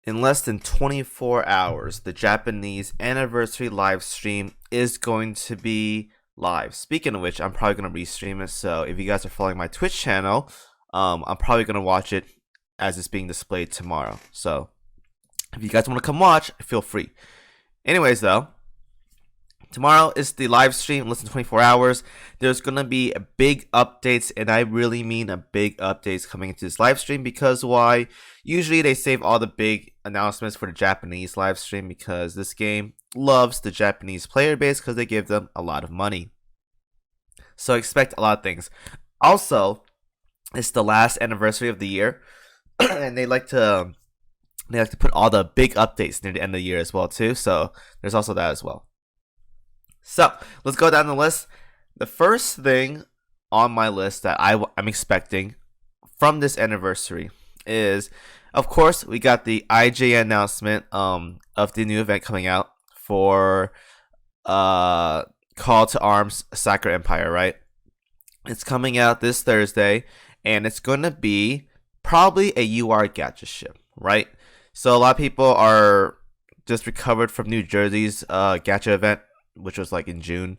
in less than 24 hours, the Japanese anniversary live stream is going to be live. Speaking of which, I'm probably going to restream it. So if you guys are following my Twitch channel, I'm probably going to watch it as it's being displayed tomorrow. So if you guys want to come watch, feel free. Anyways, though, tomorrow is the live stream in less than 24 hours. There's going to be big updates, and I really mean a big updates coming into this live stream because why? Usually they save all the big announcements for the Japanese live stream because this game loves the Japanese player base because they give them a lot of money. So expect a lot of things. Also, it's the last anniversary of the year, and they like to put all the big updates near the end of the year as well too. So there's also that as well. So let's go down the list. The first thing on my list that I'm expecting from this anniversary is, of course, we got the IGN announcement of the new event coming out for Call to Arms Sakura Empire, right? It's coming out this Thursday, and it's going to be probably a UR Gacha Ship, right? So a lot of people are just recovered from New Jersey's Gacha event, which was like in June.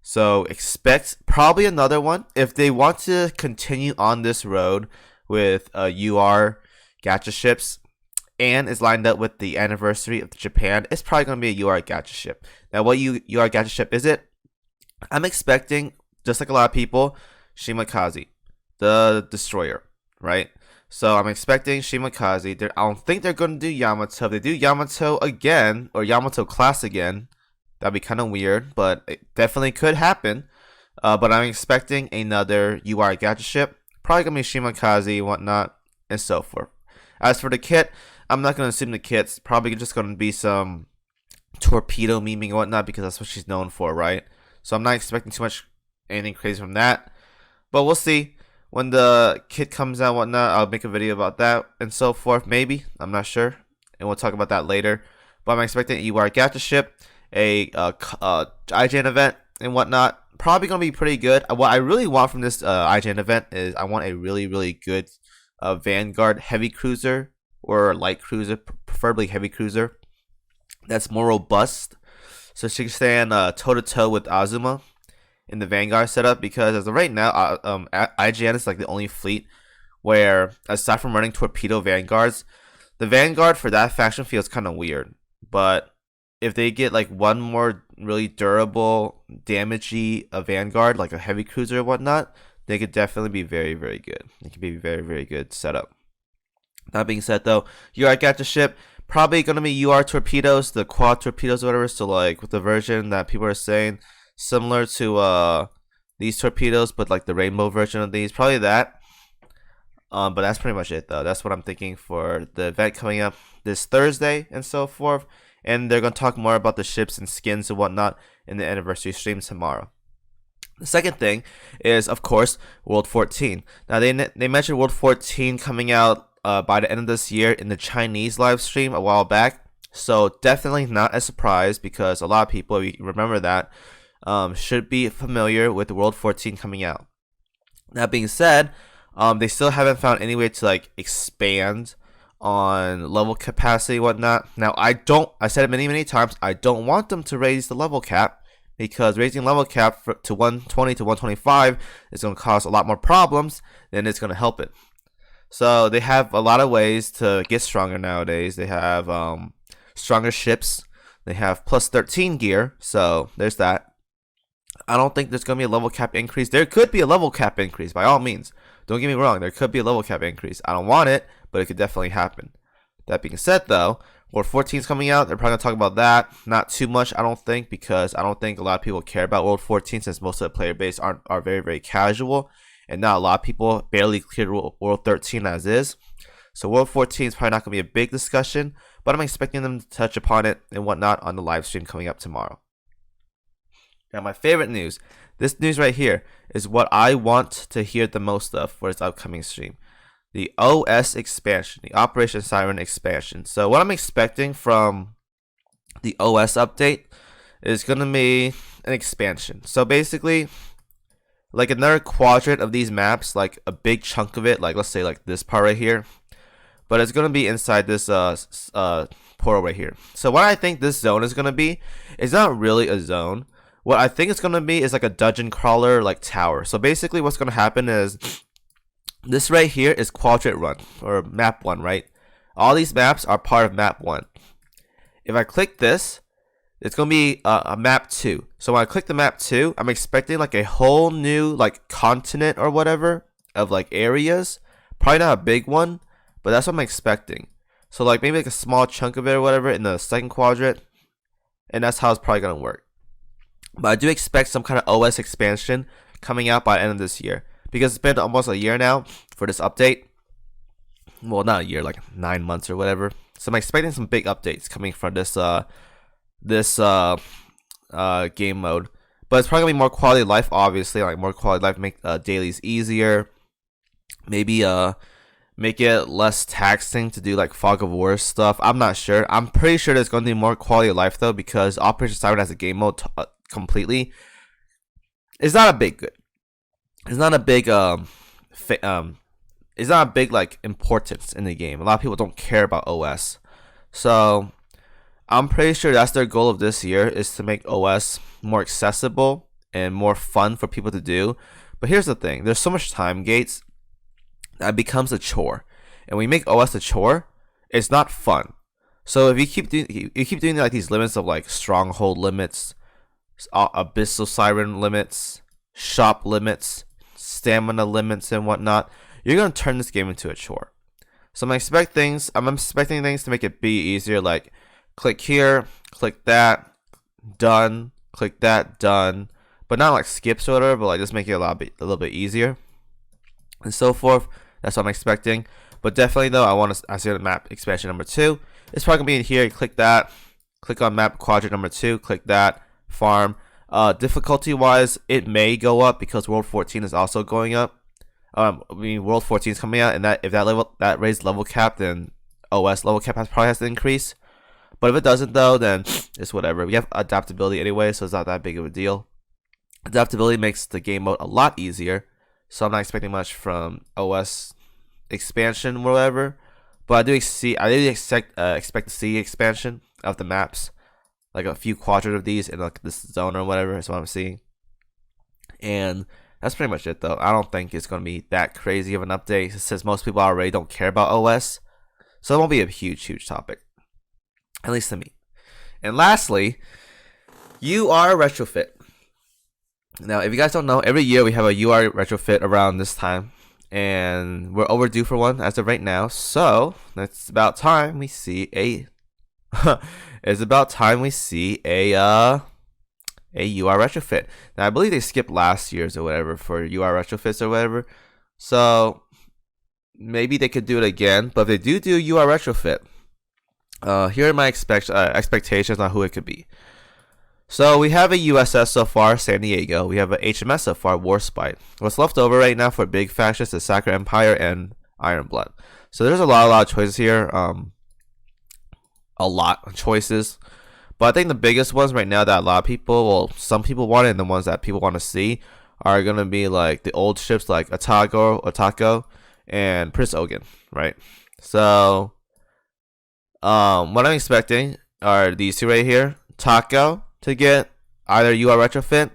So expect probably another one. If they want to continue on this road with UR Gacha Ships and is lined up with the anniversary of Japan, it's probably going to be a UR Gacha Ship. Now, what UR Gacha Ship is it? I'm expecting, just like a lot of people, Shimakaze, the destroyer, right? So I'm expecting Shimakaze. I don't think they're going to do Yamato. If they do Yamato again, or Yamato class again, that'd be kind of weird, but it definitely could happen. But I'm expecting another UR Gacha Ship. Probably going to be Shimakaze, whatnot, and so forth. As for the kit, I'm not going to assume the kit's probably just going to be some torpedo memeing and whatnot because that's what she's known for, right? So I'm not expecting too much anything crazy from that. But we'll see. When the kit comes out and whatnot, I'll make a video about that and so forth. Maybe. I'm not sure. And we'll talk about that later. But I'm expecting a UR Gacha Ship, a IGN event and whatnot. Probably going to be pretty good. What I really want from this IGN event is I want a really, really good Vanguard heavy cruiser or light cruiser, preferably heavy cruiser. That's more robust. So she can stand toe-to-toe with Azuma in the Vanguard setup because as of right now, IGN is like the only fleet where, aside from running torpedo Vanguards, the Vanguard for that faction feels kind of weird. But if they get like one more really durable, damagey Vanguard, like a heavy cruiser or whatnot, they could definitely be very, very good. It could be very, very good setup. That being said, though, UR Gacha Ship probably gonna be UR torpedoes, the quad torpedoes, or whatever. So like with the version that people are saying, similar to these torpedoes, but like the rainbow version of these, probably that. But that's pretty much it, though. That's what I'm thinking for the event coming up this Thursday and so forth. And they're gonna talk more about the ships and skins and whatnot in the anniversary stream tomorrow. The second thing is, of course, World 14. Now they mentioned World 14 coming out by the end of this year in the Chinese live stream a while back. So definitely not a surprise because a lot of people, if you remember that, should be familiar with World 14 coming out. That being said, they still haven't found any way to like expand on level capacity and whatnot. Now I said it many times, I don't want them to raise the level cap because raising level cap to 120 to 125 is going to cause a lot more problems than it's going to help it. So they have a lot of ways to get stronger nowadays. They have stronger ships. They have plus 13 gear. So there's that. I don't think there's going to be a level cap increase. There could be a level cap increase by all means. Don't get me wrong. There could be a level cap increase. I don't want it, but it could definitely happen. That being said, though, World 14 is coming out. They're probably going to talk about that. Not too much, I don't think, because I don't think a lot of people care about World 14 since most of the player base are very, very casual. And not a lot of people barely cleared World 13 as is. So World 14 is probably not going to be a big discussion, but I'm expecting them to touch upon it and whatnot on the live stream coming up tomorrow. Now, my favorite news, this news right here, is what I want to hear the most of for this upcoming stream. The OS expansion, the Operation Siren expansion. So what I'm expecting from the OS update is going to be an expansion. So basically, like another quadrant of these maps, like a big chunk of it, like let's say like this part right here, but it's gonna be inside this portal right here. So what I think this zone is gonna be is not really a zone. What I think it's gonna be is like a dungeon crawler like tower. So basically, what's gonna happen is this right here is quadrant 1 or map 1, right? All these maps are part of map 1. If I click this, it's gonna be a map 2. So when I click the map 2, I'm expecting like a whole new like continent or whatever of like areas. Probably not a big one, but that's what I'm expecting. So like maybe like a small chunk of it or whatever in the second quadrant, and that's how it's probably gonna work. But I do expect some kind of OS expansion coming out by the end of this year, because it's been almost a year now for this update. Well, not a year, like 9 months or whatever. So I'm expecting some big updates coming from this game mode. But it's probably gonna be more quality of life, obviously, like more quality of life, make dailies easier. Maybe make it less taxing to do like Fog of War stuff. I'm not sure. I'm pretty sure there's going to be more quality of life though, because Operation Siren as a game mode completely is not a big good. It's not a big it's not a big like importance in the game. A lot of people don't care about OS, so I'm pretty sure that's their goal of this year, is to make OS more accessible and more fun for people to do. But here's the thing: there's so much time gates that becomes a chore, and when you make OS a chore, it's not fun. So if you keep doing like these limits of like stronghold limits, abyssal siren limits, shop limits, stamina limits, and whatnot, you're gonna turn this game into a chore. So I'm expecting things to make it be easier, like click here, click that, done, click that, done, but not like skips or whatever, but like just make it a little bit easier, and so forth. That's what I'm expecting. But definitely though, I see the map expansion number 2. It's probably gonna be in here. You click that, click on map quadrant number 2, click that, farm. Difficulty wise, it may go up because World 14 is also going up. World 14 is coming out, and if that raised level cap, then OS level cap probably has to increase. But if it doesn't though, then it's whatever. We have adaptability anyway, so it's not that big of a deal. Adaptability makes the game mode a lot easier, so I'm not expecting much from OS expansion or whatever. But I do expect to see expansion of the maps, like a few quadrants of these in like this zone or whatever. That's what I'm seeing, and that's pretty much it though. I don't think it's gonna be that crazy of an update, since most people already don't care about OS, so it won't be a huge topic, at least to me. And lastly, UR Retrofit. Now, if you guys don't know, every year we have a UR Retrofit around this time, and we're overdue for one as of right now. So it's about time we see a it's about time we see a UR Retrofit. Now I believe they skipped last year's or whatever for UR Retrofits or whatever, so maybe they could do it again. But if they do UR Retrofit, here are my expectations on who it could be. So we have a USS so far, San Diego. We have a HMS so far, Warspite. What's left over right now for big factions is Sacred Empire and Iron Blood. So there's a lot of choices here. A lot of choices. But I think the biggest ones right now that a lot of people, well, some people want it, and the ones that people want to see are going to be like the old ships like Otako, and Prince Ogun, right? So what I'm expecting are these two right here. Tako to get either UR Retrofit,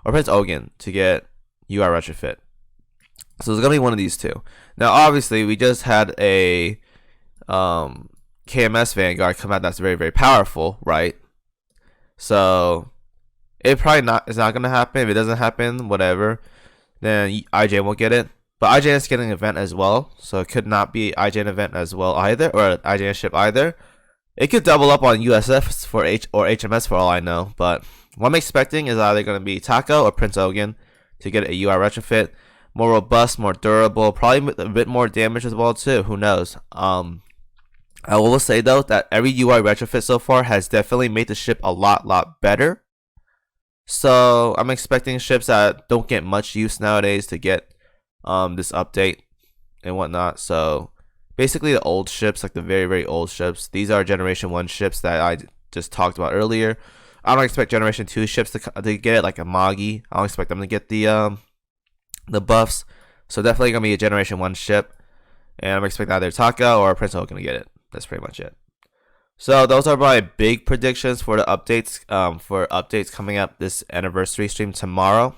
or Prince Ogun to get UR Retrofit. So it's gonna be one of these two. Now, obviously, we just had a KMS Vanguard come out that's very powerful, right? So it probably is not gonna happen. If it doesn't happen, whatever, then IJ won't get it. But IJ is getting an event as well, so it could not be IJ event as well either, or IJ ship either. It could double up on USF or HMS for all I know, but what I'm expecting is either going to be Tako or Prince Ogun to get a UR Retrofit. More robust, more durable, probably a bit more damage as well too. Who knows? I will say though that every UR Retrofit so far has definitely made the ship a lot better. So I'm expecting ships that don't get much use nowadays to get this update and whatnot. So basically the old ships, like the very old ships, these are Generation 1 ships that I just talked about earlier. I don't expect Generation 2 ships to get it, like a Magi. I don't expect them to get the buffs. So definitely gonna be a Generation 1 ship. and I'm expecting either Taka or Prince Hulk gonna get it. That's pretty much it. So those are my big predictions for the updates. For updates coming up this anniversary stream tomorrow.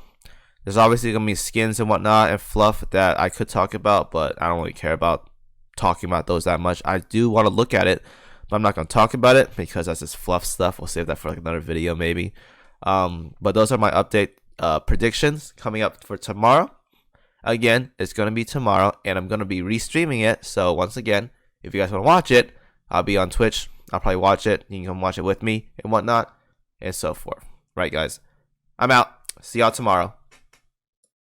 There's obviously gonna be skins and whatnot and fluff that I could talk about, but I don't really care about talking about those that much. I do want to look at it, but I'm not gonna talk about it because that's just fluff stuff. We'll save that for like another video maybe. But those are my update predictions coming up for tomorrow. Again, it's gonna be tomorrow, and I'm gonna be restreaming it. So once again, if you guys want to watch it, I'll be on Twitch. I'll probably watch it. You can come watch it with me and whatnot, and so forth. Right, guys? I'm out. See y'all tomorrow.